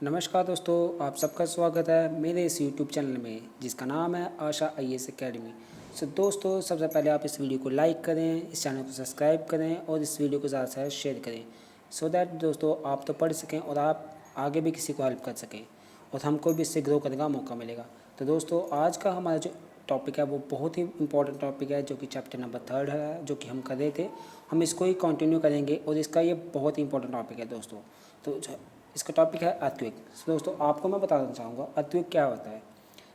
नमस्कार दोस्तों, आप सबका स्वागत है मेरे इस यूट्यूब चैनल में जिसका नाम है आशा आईएएस एकेडमी। सो दोस्तों, सबसे पहले आप इस वीडियो को लाइक करें, इस चैनल को सब्सक्राइब करें और इस वीडियो को ज़्यादा से ज़्यादा शेयर करें सो दैट दोस्तों आप तो पढ़ सकें और आप आगे भी किसी को हेल्प कर सकें और हमको भी इससे ग्रो करने का मौका मिलेगा। तो दोस्तों, आज का हमारा जो टॉपिक है वो बहुत ही इंपॉर्टेंट टॉपिक है जो कि चैप्टर नंबर 3 है, जो कि हम कर रहे थे। हम इसको ही कंटिन्यू करेंगे और इसका ये बहुत ही इंपॉर्टेंट टॉपिक है दोस्तों। तो इसका टॉपिक है अर्थक्वेक। दोस्तों, आपको मैं बताना चाहूँगा अर्थक्वेक क्या होता है।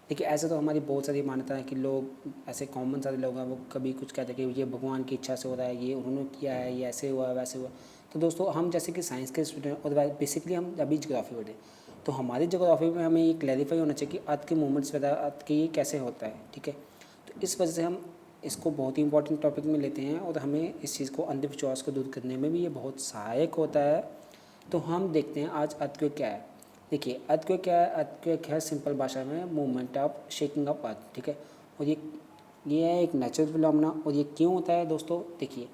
देखिए, ऐसे तो हमारी बहुत सारी मान्यता है कि लोग ऐसे कॉमन सारे लोग हैं वो कभी कुछ कहते हैं कि ये भगवान की इच्छा से हो रहा है, ये उन्होंने किया है, ये ऐसे हुआ वैसे हुआ। तो दोस्तों, हम जैसे कि साइंस के स्टूडेंट और बेसिकली हम अभी ज्योग्राफी पढ़े, तो हमारी ज्योग्राफी में हमें ये क्लैरिफाई होना चाहिए कि अर्थ के मूवमेंट्स वगैरह अर्थ के ये कैसे होता है। ठीक है, तो इस वजह से हम इसको बहुत ही इंपॉर्टेंट टॉपिक में लेते हैं और हमें इस चीज़ को अंधविश्वास को दूर करने में भी ये बहुत सहायक होता है। तो हम देखते हैं आज अर्थक्वेक क्या है। देखिए, अर्थक्वेक क्या है। अर्थक्वेक है सिंपल भाषा में movement of shaking of earth. ठीक है, और ये है एक नेचुरल फिनोमेना। और ये क्यों होता है दोस्तों, देखिए,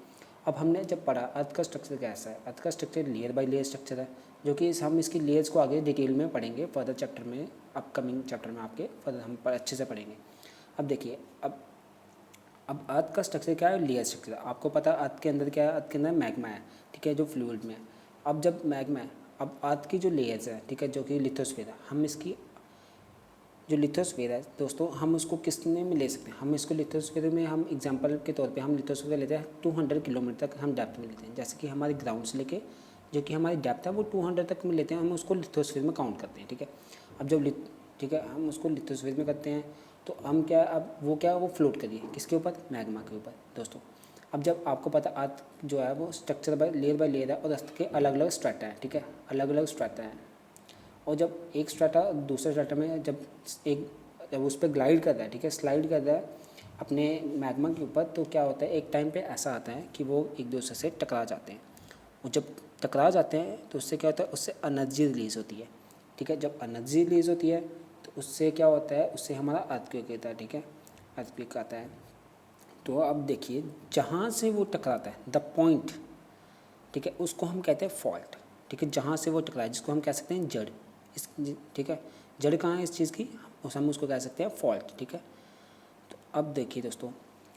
अब हमने जब पढ़ा अर्थ का स्ट्रक्चर कैसा है। अर्थ का structure layer by layer structure है, जो कि हम इसकी लेयर्स को आगे डिटेल में पढ़ेंगे फर्दर चैप्टर में, अपकमिंग चैप्टर में आपके फर्दर हम अच्छे से पढ़ेंगे। अब देखिए, अब अर्थ का स्ट्रक्चर क्या है, लेयर स्ट्रक्चर। आपको पता है अर्थ के अंदर क्या है, अर्थ के अंदर मैग्मा है। ठीक है, जो फ्लूइड में है। अब जब मैग्मा है, अब अर्थ की जो लेयर्स है, ठीक है, जो कि लिथोस्फीयर है, हम इसकी जो लिथोस्फीयर है दोस्तों, हम उसको किसने में ले सकते हैं। हम इसको लिथोस्फीयर में हम एग्जांपल के तौर पे हम लिथोस्फीयर लेते हैं 200 किलोमीटर तक हम डेप्थ में लेते हैं। जैसे कि हमारी ग्राउंड से लेके जो कि हमारी डेप्थ है वो 200 तक में लेते हैं, हम उसको लिथोस्फीयर में काउंट करते हैं। ठीक है, अब जब ठीक है, हम उसको लिथोस्फीयर में करते हैं तो हम क्या, अब वो फ्लोट करिए किसके ऊपर, मैग्मा के ऊपर दोस्तों। अब जब आपको पता अर्थ जो है वो स्ट्रक्चर बाय लेयर है और अर्थ के अलग अलग स्ट्रैटा है। ठीक है, अलग अलग स्ट्रैटा है। और जब एक स्ट्रैटा दूसरे स्ट्रैटा में जब उस पर ग्लाइड कर रहा है, ठीक है, स्लाइड कर रहा है अपने मैग्मा के ऊपर, तो क्या होता है, एक टाइम पे ऐसा आता है कि वो एक दूसरे से टकरा जाते हैं। और जब टकरा जाते हैं तो उससे क्या होता है, उससे एनर्जी रिलीज़ होती है। ठीक है, जब एनर्जी रिलीज़ होती है तो उससे क्या होता है, उससे हमारा अर्थक्वेक होता है। ठीक है, अर्थक्वेक आता है। तो अब देखिए, जहाँ से वो टकराता है द पॉइंट, ठीक है, उसको हम कहते हैं फॉल्ट। ठीक है, जहाँ से वो टकराए जिसको हम कह सकते हैं जड़। इस ठीक है, जड़ कहाँ है इस चीज़ की, हम उसको कह सकते हैं फॉल्ट। ठीक है, तो अब देखिए दोस्तों,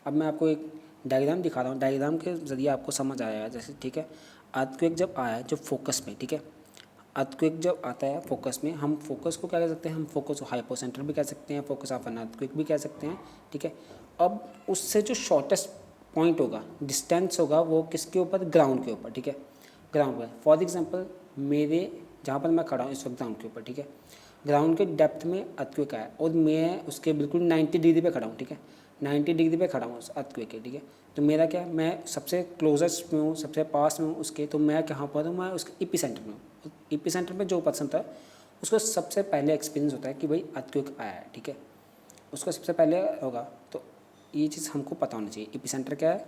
अब मैं आपको एक डायग्राम दिखा रहा हूँ, डायग्राम के ज़रिए आपको समझ आएगा। जैसे ठीक है, अर्थक्वेक जब आया जब फोकस में, ठीक है, अर्थक्वेक जब आता है फोकस में, हम फोकस को क्या कह सकते हैं, हम फोकस हाइपोसेंटर भी कह सकते हैं, फोकस ऑफ एन अर्थक्वेक भी कह सकते हैं। ठीक है, अब उससे जो शॉर्टेस्ट पॉइंट होगा, डिस्टेंस होगा, वो किसके ऊपर, ग्राउंड के ऊपर। ठीक है, ग्राउंड पर फॉर एग्जांपल मेरे जहाँ पर मैं खड़ा हूँ इस वक्त ग्राउंड के ऊपर। ठीक है, ग्राउंड के डेप्थ में अर्थक्वेक आया और मैं उसके बिल्कुल 90 डिग्री पे खड़ा हूँ। ठीक है, 90 डिग्री पे खड़ा हूँ उस अर्थक्वेक के। ठीक है, तो मेरा क्या, मैं सबसे क्लोजेस्ट में हूँ, सबसे पास में हूँ उसके, तो मैं कहाँ पर हूँ, मैं उसके एपी सेंटर में हूँ। एपी सेंटर में जो पर्सन था उसको सबसे पहले एक्सपीरियंस होता है कि भाई अर्थक्वेक आया है। ठीक है, उसको सबसे पहले होगा, तो ये चीज़ हमको पता होना चाहिए एपी सेंटर क्या है।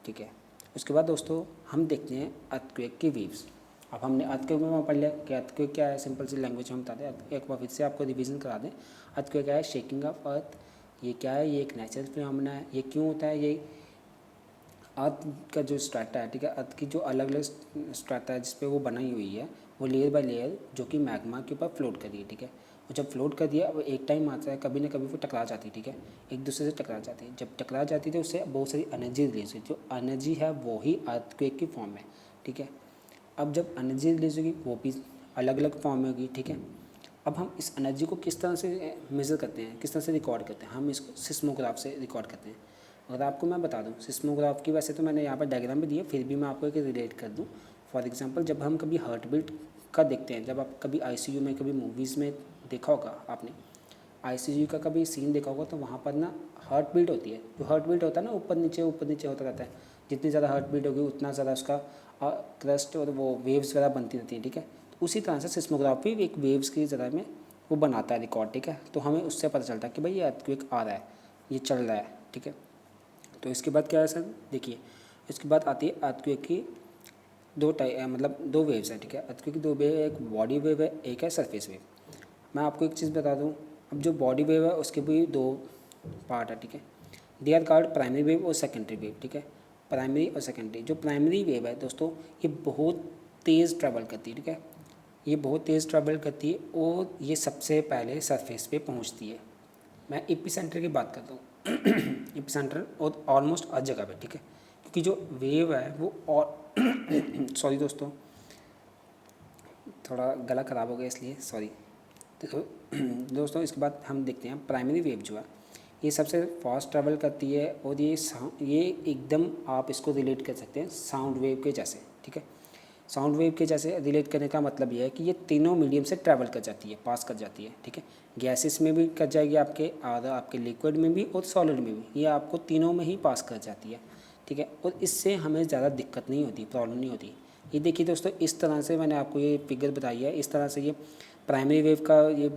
ठीक है, उसके बाद दोस्तों हम देखते हैं अर्थक्वेक की वेव्स। अब हमने अर्थक्वेक में पढ़ लिया कि अर्थक्वेक क्या है, सिंपल सी लैंग्वेज में बता दें, एक बार फिर से आपको रिवीजन करा दें। अर्थक्वेक क्या है, शेकिंग ऑफ अर्थ। ये क्या है, ये एक नेचुरल फिनोमेना है। ये क्यों होता है, ये अर्थ का जो स्ट्रैटा है, ठीक है, अर्थ की जो अलग अलग स्ट्रैटा है जिस पे वो बनाई हुई है, वो लेयर बाय लेयर जो कि मैग्मा के ऊपर फ्लोट कर रही है। ठीक है, और जब फ्लोट कर दिया, वो एक टाइम आता है कभी ना कभी वो टकरा जाती है। ठीक है, एक दूसरे से टकरा जाती है। जब टकरा जाती है तो उससे बहुत सारी एनर्जी रिलीज हुई, जो एनर्जी है वो ही अर्थक्वेक की फॉर्म है। ठीक है, अब जब एनर्जी रिलीज होगी वो भी अलग अलग फॉर्म में होगी। ठीक है, अब हम इस एनर्जी को किस तरह से मेज़र करते हैं, किस तरह से रिकॉर्ड करते हैं, हम इसको सिस्मोग्राफ से रिकॉर्ड करते हैं। अगर आपको मैं बता दूं सिस्मोग्राफ की, वैसे तो मैंने यहाँ पर डायग्राम भी दिया, फिर भी मैं आपको एक रिलेट कर दूं। फॉर एग्जांपल, जब हम कभी हार्ट बीट का देखते हैं, जब आप कभी आईसीयू में, कभी मूवीज़ में देखा होगा आपने, आईसीयू का कभी सीन देखा होगा, तो वहाँ पर ना हार्ट बीट होती है। जो हार्ट बीट होता है ना, ऊपर नीचे होता रहता है। जितनी ज़्यादा हार्ट बीट होगी उतना ज़्यादा उसका क्रस्ट और वो वेव्स वगैरह बनती रहती है। ठीक है, तो उसी तरह से सिस्मोग्राफी एक वेव्स की तरह में वो बनाता है रिकॉर्ड। ठीक है, तो हमें उससे पता चलता है कि भाई ये अर्थक्वेक आ रहा है, ये चल रहा है। ठीक है, तो इसके बाद क्या है सर, देखिए, इसके बाद आती है अर्थक्वेक की मतलब दो वेव्स हैं। ठीक है, अर्थक्वेक की दो वेव है, एक बॉडी वेव है, एक है सरफेस वेव। मैं आपको एक चीज़ बता दूं, अब जो बॉडी वेव है उसके भी दो पार्ट है। ठीक है, they are called primary wave और सेकेंडरी वेव। ठीक है, प्राइमरी और सेकेंडरी। जो प्राइमरी वेव है दोस्तों, ये बहुत तेज़ ट्रैवल करती है। ठीक है, ये बहुत तेज़ ट्रैवल करती है और ये सबसे पहले सरफेस पे पहुंचती है। मैं एपिसेंटर की बात करता हूँ एपिसेंटर और ऑलमोस्ट हर जगह पे, ठीक है, क्योंकि जो वेव है वो और सॉरी दोस्तों, थोड़ा गला ख़राब हो गया इसलिए सॉरी। तो दोस्तों इसके बाद हम देखते हैं प्राइमरी वेव जो है ये सबसे फास्ट ट्रैवल करती है और ये एकदम आप इसको रिलेट कर सकते हैं साउंड वेव के जैसे, ठीक है। साउंड वेव के जैसे रिलेट करने का मतलब ये है कि ये तीनों मीडियम से ट्रैवल कर जाती है, पास कर जाती है, ठीक है। गैसेस में भी कर जाएगी आपके, और आपके लिक्विड में भी और सॉलिड में भी, ये आपको तीनों में ही पास कर जाती है, ठीक है। और इससे हमें ज़्यादा दिक्कत नहीं होती, प्रॉब्लम नहीं होती। ये देखिए दोस्तों, इस तरह से मैंने आपको ये फिगर बताई है, इस तरह से ये प्राइमरी वेव का ये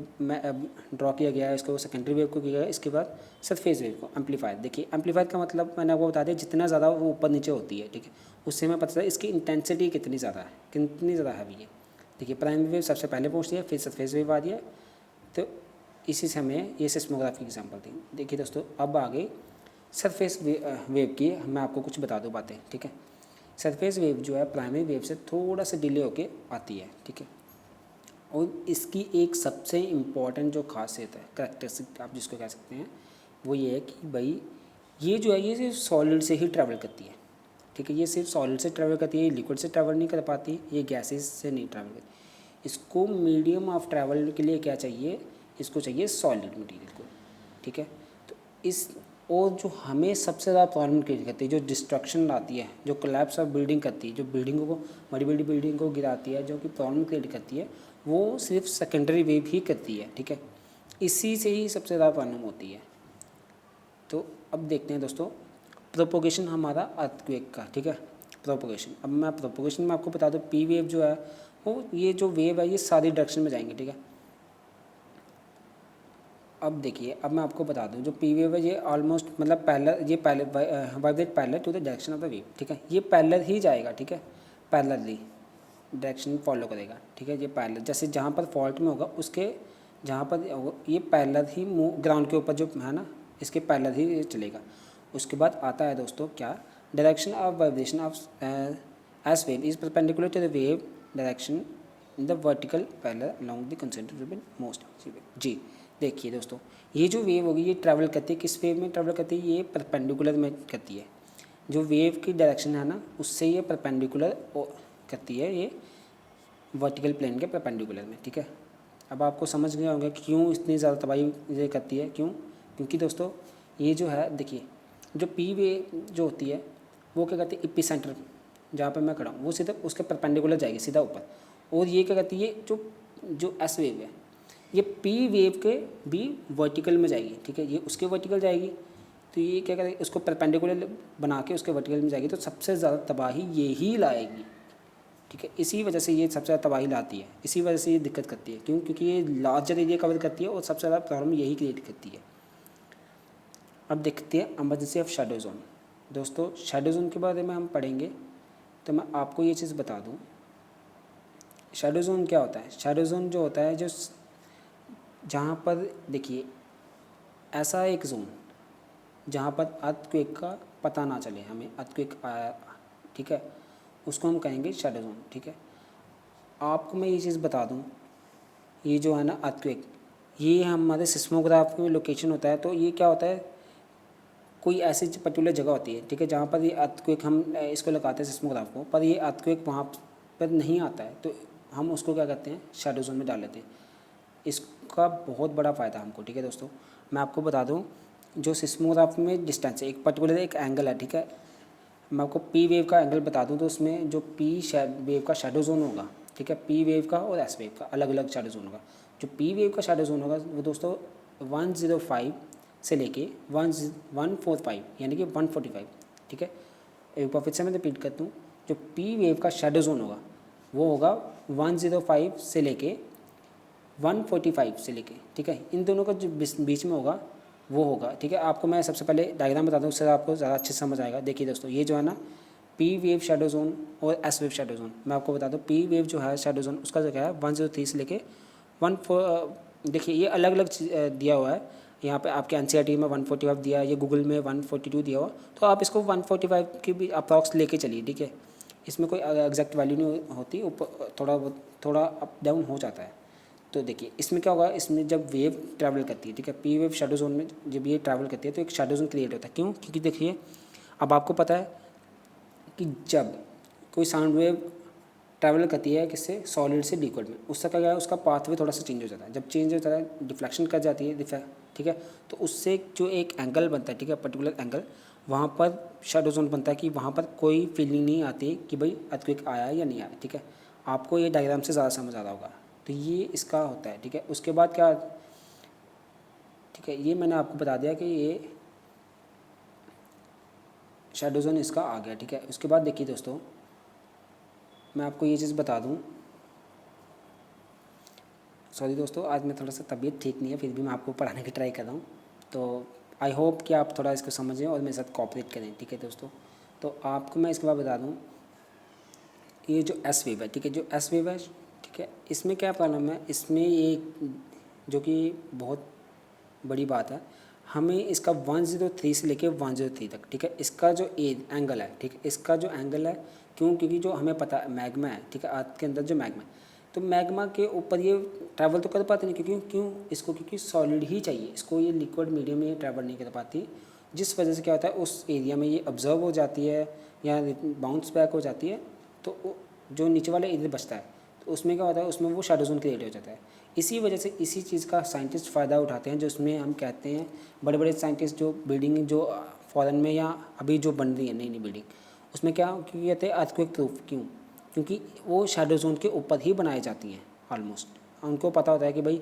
ड्रॉ किया गया है, इसको सेकेंडरी वेव को किया गया है, इसके बाद सरफेस वेव को एम्पलीफायर। देखिए एम्पलीफायर का मतलब मैंने आपको बता दिया, जितना ज़्यादा वो ऊपर नीचे होती है, ठीक है, उससे हमें पता चला इसकी इंटेंसिटी कितनी ज़्यादा है, कितनी ज़्यादा हैवी है। देखिए प्राइमरी वेव सबसे पहले पहुँचती है, फिर सरफेस वेव आ रही है, तो इसी से हमें ये सिस्मोग्राफ की एग्जाम्पल थी। देखिए दोस्तों, अब आगे सरफेस वेव की मैं आपको कुछ बता दूँ बातें, ठीक है। सरफेस वेव जो है प्राइमरी वेव से थोड़ा सा डिले होके आती है, ठीक है। और इसकी एक सबसे इम्पॉर्टेंट जो खासियत है, करेक्टरिस्टिक आप जिसको कह सकते हैं, वो ये है कि भाई ये जो है ये सिर्फ सॉलिड से ही ट्रैवल करती है, ठीक है। ये सिर्फ सॉलिड से ट्रैवल करती है, ये लिक्विड से ट्रैवल नहीं कर पाती, ये गैसेस से नहीं ट्रैवल करती। इसको मीडियम ऑफ ट्रैवल के लिए क्या चाहिए, इसको चाहिए सॉलिड मटेरियल को, ठीक है। तो इस और जो हमें सबसे ज़्यादा प्रॉब्लम क्रिएट करती है, जो डिस्ट्रक्शन लाती है, जो कोलैप्स ऑफ बिल्डिंग करती है, जो बिल्डिंगों को, बड़ी बड़ी बिल्डिंग को गिराती है, जो कि प्रॉब्लम क्रिएट करती है, वो सिर्फ सेकेंडरी वेव ही करती है, ठीक है। इसी से ही सबसे ज़्यादा प्रॉब्लम होती है। तो अब देखते हैं दोस्तों प्रोपोगेशन हमारा अर्थक्वेक का, ठीक है। प्रोपोगेशन, अब मैं प्रोपोगेशन में आपको बता दूँ, पी वेव जो है वो, ये जो वेव है ये सारी डायरेक्शन में जाएंगे, ठीक है। अब देखिए, अब मैं आपको बता दूं, जो पी वेव है ये ऑलमोस्ट मतलब पैरेलल, ये vibrate parallel to the direction of the wave, ठीक है। ये पैरेलल ही जाएगा, ठीक है, पैरेलली डायरेक्शन फॉलो करेगा, ठीक है। ये पैरेलल, जैसे जहाँ पर फॉल्ट में होगा उसके जहाँ पर ये पैरेलल ही ग्राउंड के ऊपर जो है ना, इसके पैरेलल ही चलेगा। उसके बाद आता है दोस्तों क्या, direction of vibration of S wave is perpendicular to the wave direction in the vertical parallel along the concentrated most. जी देखिए दोस्तों, ये जो वेव होगी ये ट्रैवल करती है, किस वेव में ट्रैवल करती है, ये परपेंडिकुलर में करती है। जो वेव की डायरेक्शन है ना, उससे ये परपेंडिकुलर करती है, ये वर्टिकल प्लेन के परपेंडिकुलर में, ठीक है। अब आपको समझ गया होगा क्यों इतनी ज़्यादा तबाही ये करती है, क्यों, क्योंकि दोस्तों ये जो है देखिए, जो पी वेव जो होती है वो क्या करती है, एपिसेंटर जहाँ पर मैं खड़ा हूँ वो सीधा उसके परपेंडिकुलर जाएगी सीधा ऊपर, और ये क्या करती है, जो एस वेव है ये पी वेव के भी वर्टिकल में जाएगी, ठीक है। ये उसके वर्टिकल जाएगी, तो ये क्या करेगी, उसको परपेंडिकुलर बना के उसके वर्टिकल में जाएगी, तो सबसे ज़्यादा तबाही ये ही लाएगी, ठीक है। इसी वजह से ये सबसे ज़्यादा तबाही लाती है, इसी वजह से ये दिक्कत करती है, क्यों, क्योंकि ये लार्जर एरिया कवर करती है और सबसे ज़्यादा प्रॉब्लम यही क्रिएट करती है। अब देखते हैं इमरजेंसी ऑफ शैडो जोन। दोस्तों शैडो जोन के बारे में हम पढ़ेंगे, तो मैं आपको ये चीज़ बता दूँ, शैडो जोन क्या होता है। शैडो जोन जो होता है, जो जहाँ पर देखिए ऐसा एक जोन जहाँ पर अर्थक्वेक का पता ना चले, हमें अर्थक्वेक आया, ठीक है, उसको हम कहेंगे शैडो जोन, ठीक है। आपको मैं ये चीज़ बता दूँ, ये जो है ना अर्थक्वेक, ये हमारे सिस्मोग्राफ में लोकेशन होता है, तो ये क्या होता है, कोई ऐसी पर्टिकुलर जगह होती है, ठीक है, जहाँ पर ये अर्थक्वेक हम इसको लगाते हैं सिस्मोग्राफ को, पर ये अर्थक्वेक वहाँ पर नहीं आता है, तो हम उसको क्या करते हैं, शैडो जोन में डाल लेते हैं। इसका बहुत बड़ा फ़ायदा हमको, ठीक है दोस्तों। मैं आपको बता दूं, जो सिस्मोग्राफ में डिस्टेंस है, एक पर्टिकुलर एक एंगल है, ठीक है। मैं आपको पी वेव का एंगल बता दूं, तो उसमें जो पी वेव का शैडो जोन होगा, ठीक है, पी वेव का और एस वेव का अलग अलग शैडो जोन होगा। जो पी वेव का शैडो जोन होगा वो दोस्तों 105 से लेके 145 यानी कि 145, ठीक है। एक बार फिर से मैं रिपीट करता हूँ, जो पी वेव का शैडो जोन होगा वो होगा 105 से लेके 145 से लेके, ठीक है, इन दोनों का जो बीच में होगा वो होगा, ठीक है। आपको मैं सबसे पहले डायग्राम बता दूँ, उससे आपको ज़्यादा अच्छे से समझ आएगा। देखिए दोस्तों, ये जो है ना पी वेव शैडो जोन और एस वेव शैडो जोन, मैं आपको बता दूँ पी वेव जो है शैडो जोन उसका जो क्या है 103 से लेके 14, देखिए ये अलग अलग दिया हुआ है, यहाँ पे आपके एनसीईआरटी में 145 दिया है, ये गूगल में 142 दिया हुआ, तो आप इसको 145 की भी अप्रॉक्स लेके चलिए, ठीक है। इसमें कोई एग्जैक्ट वैल्यू नहीं होती, ऊपर थोड़ा अप डाउन हो जाता है। तो देखिए इसमें क्या होगा, इसमें जब वेव ट्रैवल करती है, ठीक है, पी वेव शैडो जोन में जब ये ट्रैवल करती है तो एक शैडो जोन क्रिएट होता है। क्यों? क्योंकि देखिए अब आपको पता है कि जब कोई साउंड वेव ट्रैवल करती है किससे, सॉलिड से लिक्विड में, उससे क्या है, उसका पाथवे थोड़ा सा चेंज हो जाता है। जब चेंज होता है डिफ्लेक्शन कर जाती है, ठीक है, तो उससे जो एक एंगल बनता है, ठीक है, पर्टिकुलर एंगल, वहाँ पर शैडो जोन बनता है कि वहाँ पर कोई फीलिंग नहीं आती कि भाई अर्थक्वेक आया या नहीं आया। ठीक है, आपको ये डायग्राम से ज़्यादा समझ आ रहा होगा। तो ये इसका होता है। ठीक है, उसके बाद क्या, ठीक है, ये मैंने आपको बता दिया कि ये शैडो जोन इसका आ गया। ठीक है, उसके बाद देखिए दोस्तों, मैं आपको ये चीज़ बता दूं, सॉरी दोस्तों, आज मैं थोड़ा सा तबीयत ठीक नहीं है, फिर भी मैं आपको पढ़ाने की ट्राई कर रहा हूँ। तो आई होप कि आप थोड़ा इसको समझें और मेरे साथ कोऑपरेट करें। ठीक है दोस्तों, तो आपको मैं इसके बाद बता दूँ, ये जो एस वेव है, ठीक है, जो एस वेव है, ठीक है, इसमें क्या प्रॉब्लम है, इसमें ये जो कि बहुत बड़ी बात है, हमें इसका 103 से लेके 103 तक, ठीक है, इसका जो एंगल है, ठीक है, इसका जो एंगल है, क्यों, क्योंकि जो हमें पता है मैग्मा है, ठीक है, अर्थ के अंदर जो मैग्मा है, तो मैग्मा के ऊपर ये ट्रैवल तो कर पाते नहीं, क्योंकि क्यों इसको, क्योंकि सॉलिड ही चाहिए इसको, ये लिक्विड मीडियम में ये ट्रैवल नहीं कर पाती, जिस वजह से क्या होता है उस एरिया में ये ऑब्जर्व हो जाती है या बाउंस बैक हो जाती है, तो जो नीचे वाला एरिया बचता है तो उसमें क्या होता है, उसमें वो शैडो जोन क्रिएट हो जाता है। इसी वजह से इसी चीज़ का साइंटिस्ट फ़ायदा उठाते हैं, जो उसमें हम कहते हैं बड़े बड़े साइंटिस्ट जो बिल्डिंग जो फॉरेन में या अभी जो बन रही है नई नई बिल्डिंग, उसमें क्या क्योंकि कहते हैं अर्थक्वेक प्रूफ, क्यों, क्योंकि वो शैडो जोन के ऊपर ही बनाई जाती हैं ऑलमोस्ट। उनको पता होता है कि भाई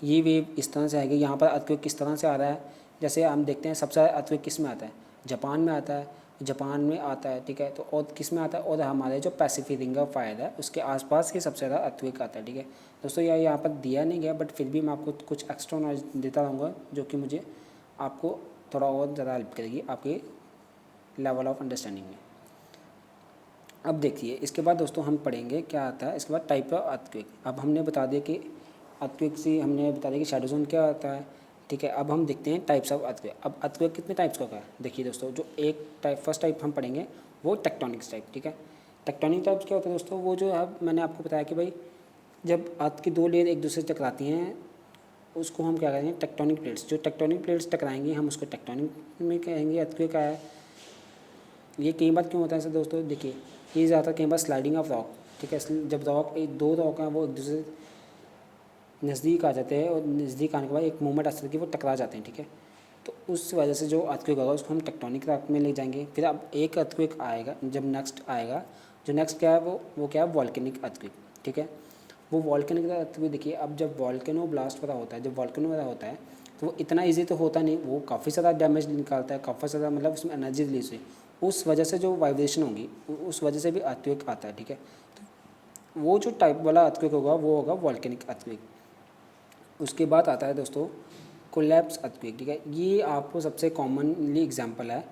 ये वेव इस तरह से आएगी, यहाँ पर अर्थक्वेक किस तरह से आ रहा है। जैसे हम देखते हैं सबसे ज़्यादा अर्थक्वेक किस में आता है, जापान में आता है, जापान में आता है। ठीक है, तो और किस में आता है, और हमारे जो पैसिफिक रिंग ऑफ फायर है उसके आसपास ही सबसे ज़्यादा अर्थक्वेक आता है। ठीक है दोस्तों, यह यहाँ पर दिया नहीं गया, बट फिर भी मैं आपको कुछ एक्स्ट्रा नॉलेज देता रहूँगा जो कि मुझे आपको थोड़ा और ज़्यादा हेल्प करेगी आपके लेवल ऑफ अंडरस्टैंडिंग में। अब देखिए इसके बाद दोस्तों हम पढ़ेंगे क्या आता है इसके बाद, टाइप ऑफ अर्थक्वेक। अब हमने बता दिया कि अर्थक्वेक से हमने बता दिया कि शैडो जोन क्या आता है। ठीक है, अब हम देखते हैं टाइप्स ऑफ अर्थक्वेक। अब अर्थक्वेक कितने टाइप्स का होगा, देखिए दोस्तों, जो एक टाइप फर्स्ट टाइप हम पढ़ेंगे वो टेक्टोनिक्स टाइप। ठीक है, टेक्टोनिक टाइप्स क्या होता है दोस्तों, वो जो अब मैंने आपको बताया कि भाई जब अर्थ की दो लेयर एक दूसरे से टकराती हैं उसको हम क्या कहेंगे, टेक्टोनिक प्लेट्स। जो टेक्टोनिक प्लेट्स टकराएंगी हम उसको टेक्टोनिक में कहेंगे अर्थक्वेक आया है। ये कई बार क्यों होता है सर दोस्तों, देखिए ये ज़्यादातर कई बार स्लाइडिंग ऑफ रॉक। ठीक है, जब रॉक दो रॉक हैं वो एक दूसरे नज़दीक आ जाते हैं और नज़दीक आने के बाद एक मूवमेंट आता है कि वो टकरा जाते हैं। ठीक है, तो उस वजह से जो अर्थक्वेक होगा उसको हम टेक्टोनिक रॉक में ले जाएंगे। फिर अब एक अर्थक्वेक आएगा, जब नेक्स्ट आएगा, जो नेक्स्ट क्या है वो क्या है, वॉल्केनिक अर्थक्वेक। ठीक है, वो वॉल्केनिक अर्थक्वेक देखिए, अब जब वॉल्केनो ब्लास्ट वाला होता है, जब वॉल्केनो वाला होता है तो वो इतना ईजी तो होता नहीं, वो काफ़ी ज़्यादा डैमेज निकालता है, काफ़ी ज़्यादा मतलब उसमें एनर्जी रिलीज हुई, उस वजह से जो वाइब्रेशन होगी उस वजह से भी अर्थक्वेक आता है। ठीक है, तो वो जो टाइप वाला अर्थक्वेक होगा वो होगा वॉल्केनिक अर्थक्वेक। उसके बाद आता है दोस्तों कोलैप्स अर्थक्वेक। ठीक है, ये आपको सबसे कॉमनली एग्जांपल है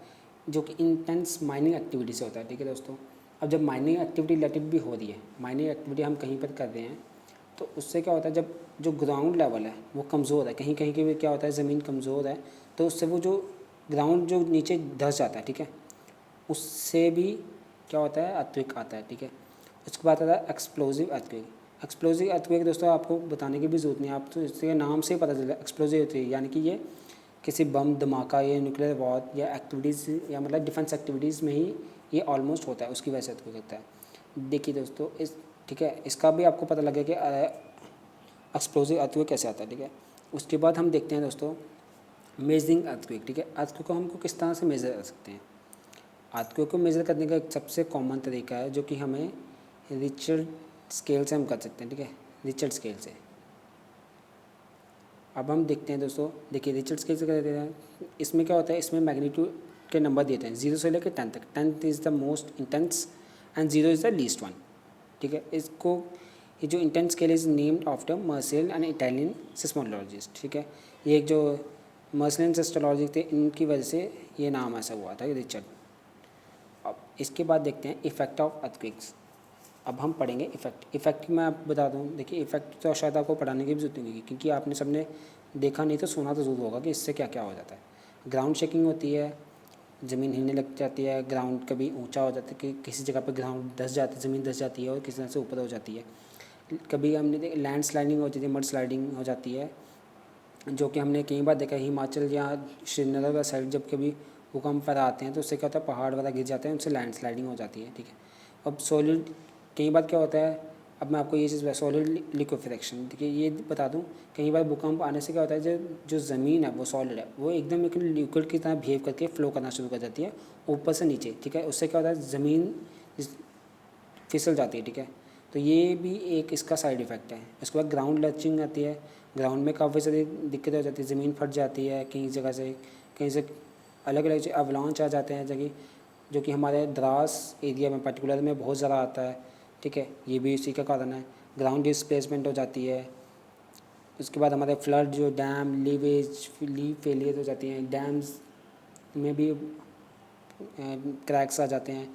जो कि इंटेंस माइनिंग एक्टिविटी से होता है। ठीक है दोस्तों, अब जब माइनिंग एक्टिविटी रिलेटेड भी हो रही है, माइनिंग एक्टिविटी हम कहीं पर कर रहे हैं, तो उससे क्या होता है, जब जो ग्राउंड लेवल है वो कमज़ोर है, कहीं कहीं के क्या होता है ज़मीन कमज़ोर है, तो उससे वो जो ग्राउंड जो नीचे धंस जाता है, ठीक है, उससे भी क्या होता है अर्थक्वेक आता है। ठीक है, उसके बाद आता है एक्सप्लोजिव अर्थक्वेक। एक्सप्लोजिव अर्थक्वेक दोस्तों आपको बताने की भी ज़रूरत नहीं है, आप तो इसके नाम से ही पता चला एक्सप्लोजिव अर्थक्वेक, यानी कि ये किसी बम धमाका या न्यूक्लियर वॉर या एक्टिविटीज़ या मतलब डिफेंस एक्टिविटीज़ में ही ये ऑलमोस्ट होता है, उसकी वजह से अर्थक्वेक होता है। देखिए दोस्तों इस, ठीक है, इसका भी आपको पता लगे कि एक्सप्लोजिव अर्थक्वेक कैसे आता है। ठीक है, उसके बाद हम देखते हैं दोस्तों मेजरिंग अर्थक्वेक। ठीक है, अर्थक्वेक को हमको किस तरह से मेज़र कर सकते हैं, अर्थक्वेक को मेज़र करने का एक सबसे कॉमन तरीका है जो कि हमें रिचर्ड स्केल से हम कर सकते हैं। ठीक है, रिचर्ड स्केल से। अब हम देखते हैं दोस्तों, देखिए रिचर्ड स्केल से कर देते हैं, इसमें क्या होता है, इसमें मैग्नीट्यूड के नंबर देते हैं 0 से लेकर 10 तक। 10 is the most intense and 0 is the least one. ठीक है, इसको ये जो intense scale is named after Mercalli and Italian seismologist. ठीक है, ये एक जो मर्सेलियन सिस्मोलॉजिस्ट थे इनकी वजह से ये नाम ऐसा हुआ था रिचर्ड। अब इसके बाद देखते हैं इफेक्ट ऑफ अर्थक्वेक्स। अब हम पढ़ेंगे इफेक्ट मैं आप बता दूं, देखिए इफेक्ट तो शायद आपको पढ़ाने की भी जरूरत नहीं होगी क्योंकि आपने सबने देखा नहीं तो सुना तो ज़रूर होगा कि इससे क्या क्या हो जाता है। ग्राउंड शेकिंग होती है, ज़मीन हिलने लग जाती है, ग्राउंड कभी ऊंचा हो जाता है कि किसी जगह पे ग्राउंड धंस जाती है, ज़मीन धंस जाती है और किसी तरह से ऊपर हो जाती है। कभी हमने लैंड स्लाइडिंग हो जाती है, मड स्लाइडिंग हो जाती है, जो कि हमने कई बार देखा है हिमाचल या श्रीनगर का साइड जब कभी भूकंप पर आते हैं तो उससे क्या होता है पहाड़ वगैरह गिर जाते हैं, उनसे लैंड स्लाइडिंग हो जाती है। ठीक है, अब सॉलिड कई बार क्या होता है, अब मैं आपको ये चीज़ सॉलिड लिक्विफिकेशन, ठीक है, ये बता दूं कई बार भूकंप आने से क्या होता है जो जो ज़मीन है वो सॉलिड है, वो एकदम एक लिक्विड की तरह बिहेव करके फ्लो करना शुरू कर देती है ऊपर से नीचे। ठीक है, उससे क्या होता है ज़मीन फिसल जाती है। ठीक है, तो ये भी एक इसका साइड इफ़ेक्ट है। उसके बाद ग्राउंड लर्चिंग आती है, ग्राउंड में काफ़ी सारी दिक्कतें हो जाती है, ज़मीन फट जाती है कहीं जगह से, कहीं से अलग अलग अवलांच आ जाते हैं जगह, जो कि हमारे द्रास एरिया में पर्टिकुलर में बहुत ज़्यादा आता है। ठीक है, ये भी इसी का कारण है। ग्राउंड डिस्प्लेसमेंट हो जाती है। उसके बाद हमारे फ्लड जो डैम लीवेज लीव फेलियर हो जाती हैं, डैम्स में भी क्रैक्स आ जाते हैं,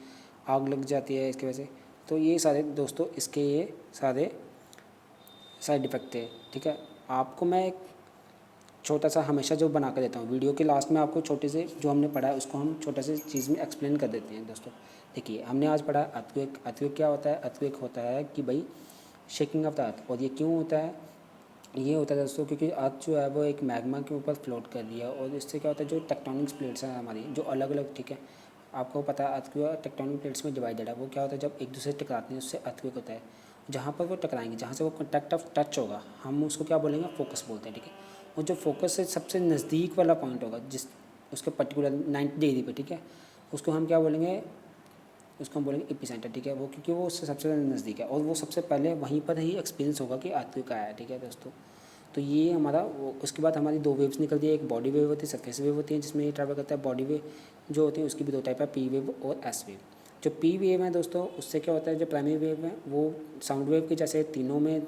आग लग जाती है इसकी वजह से। तो ये सारे दोस्तों इसके ये सारे साइड इफ़ेक्ट थे। ठीक है, आपको मैं एक छोटा सा हमेशा जो बना कर देता हूँ वीडियो के लास्ट में, आपको छोटे से जो हमने पढ़ा है उसको हम छोटे से चीज़ में एक्सप्लेन कर देते हैं दोस्तों। देखिए हमने आज पढ़ा अर्थक्वेक। अर्थक्वेक क्या होता है? अर्थक्वेक होता है कि भाई शेकिंग ऑफ द अर्थ। और ये क्यों होता है? ये होता है दोस्तों क्योंकि अर्थ जो है वो एक मैग्मा के ऊपर फ्लोट कर रही है, और इससे क्या होता है जो टेक्टोनिक प्लेट्स हैं हमारी जो अलग अलग, ठीक है, आपको पता है अर्थ क्यों टेक्टोनिक प्लेट्स में डिवाइडेड है। वो क्या होता है जब एक दूसरे से टकराते हैं उससे अर्थक्वेक होता है। जहाँ पर वो टकराएंगे, जहाँ से वो कॉन्टैक्ट ऑफ टच होगा, हम उसको क्या बोलेंगे? फोकस बोलते हैं। ठीक है, और जो फोकस से सबसे नज़दीक वाला पॉइंट होगा जिस उसके पर्टिकुलर 90 डिग्री पे, ठीक है, उसको हम क्या बोलेंगे? उसको हम बोलेंगे एपिसेंटर। ठीक है, वो क्योंकि वो उससे सबसे नज़दीक है और वो सबसे पहले वहीं पर ही एक्सपीरियंस होगा कि अर्थक्वेक आया है। ठीक है दोस्तों, तो ये हमारा वो उसके बाद हमारी दो वेव्स निकलती है। एक बॉडी वेव होती है, सरफेस वेव होती है जिसमें ये ट्रैवल करता है। बॉडी वेव जो होती है उसकी भी दो टाइप है, पी वेव और एस वेव। जो पी वेव है दोस्तों उससे क्या होता है जो प्राइमरी वेव है वो साउंड वेव के जैसे तीनों में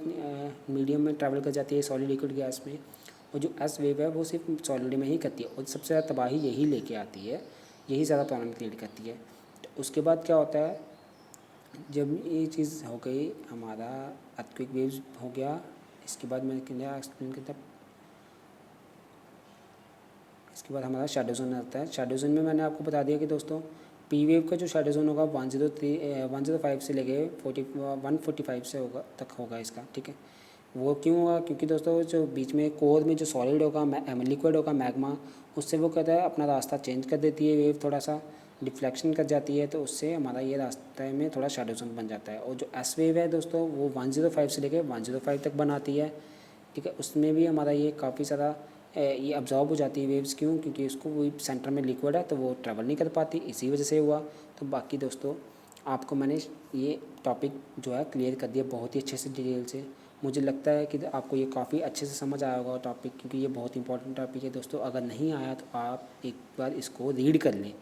मीडियम में ट्रैवल कर जाती है, सॉलिड लिक्विड गैस में। और जो एस वेव है वो सिर्फ सॉलिड में ही करती है और सबसे ज़्यादा तबाही यही लेके आती है, यही ज़्यादा प्रॉब्लम क्रिएट करती है। तो उसके बाद क्या होता है जब ये चीज़ हो गई हमारा अर्थक्वेक वेव्स हो गया, इसके बाद मैं क्या एक्सप्लेन करता, इसके बाद हमारा शैडो जोन आता है। शैडो जोन में मैंने आपको बता दिया कि दोस्तों पी वेव का जो शैडो जोन होगा 105 से लेके 145 से होगा तक होगा इसका। ठीक है, वो क्यों होगा? क्योंकि दोस्तों जो बीच में कोर में जो सॉलिड होगा लिक्विड होगा मैग्मा, उससे वो कहता है अपना रास्ता चेंज कर देती है वेव, थोड़ा सा डिफ्लेक्शन कर जाती है, तो उससे हमारा ये रास्ते में थोड़ा शैडो जोन बन जाता है। और जो एस वेव है दोस्तों वो 105 से लेके 105 तक बनाती है। ठीक है, उसमें भी हमारा ये काफ़ी सारा ये अब्जॉर्ब हो जाती है वेव्स। क्यों? क्योंकि उसको वही सेंटर में लिक्विड है तो वो ट्रैवल नहीं कर पाती, इसी वजह से हुआ। तो बाकी दोस्तों आपको मैंने ये टॉपिक जो है क्लियर कर दिया बहुत ही अच्छे से डिटेल से। मुझे लगता है कि आपको ये काफ़ी अच्छे से समझ आया होगा टॉपिक, क्योंकि ये बहुत इंपॉर्टेंट टॉपिक है दोस्तों। अगर नहीं आया तो आप एक बार इसको रीड कर लें,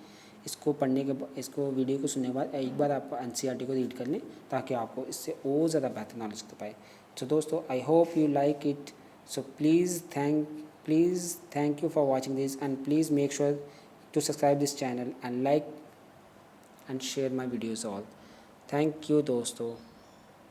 इसको पढ़ने के बाद, इसको वीडियो को सुनने के बाद एक बार आप एनसीईआरटी को रीड कर लें ताकि आपको इससे और ज़्यादा बेहतर नॉलेज हो पाए। तो दोस्तों I hope you like it, so please thank you for watching this, and please make sure to subscribe this channel and like and share my videos all. Thank you दोस्तों।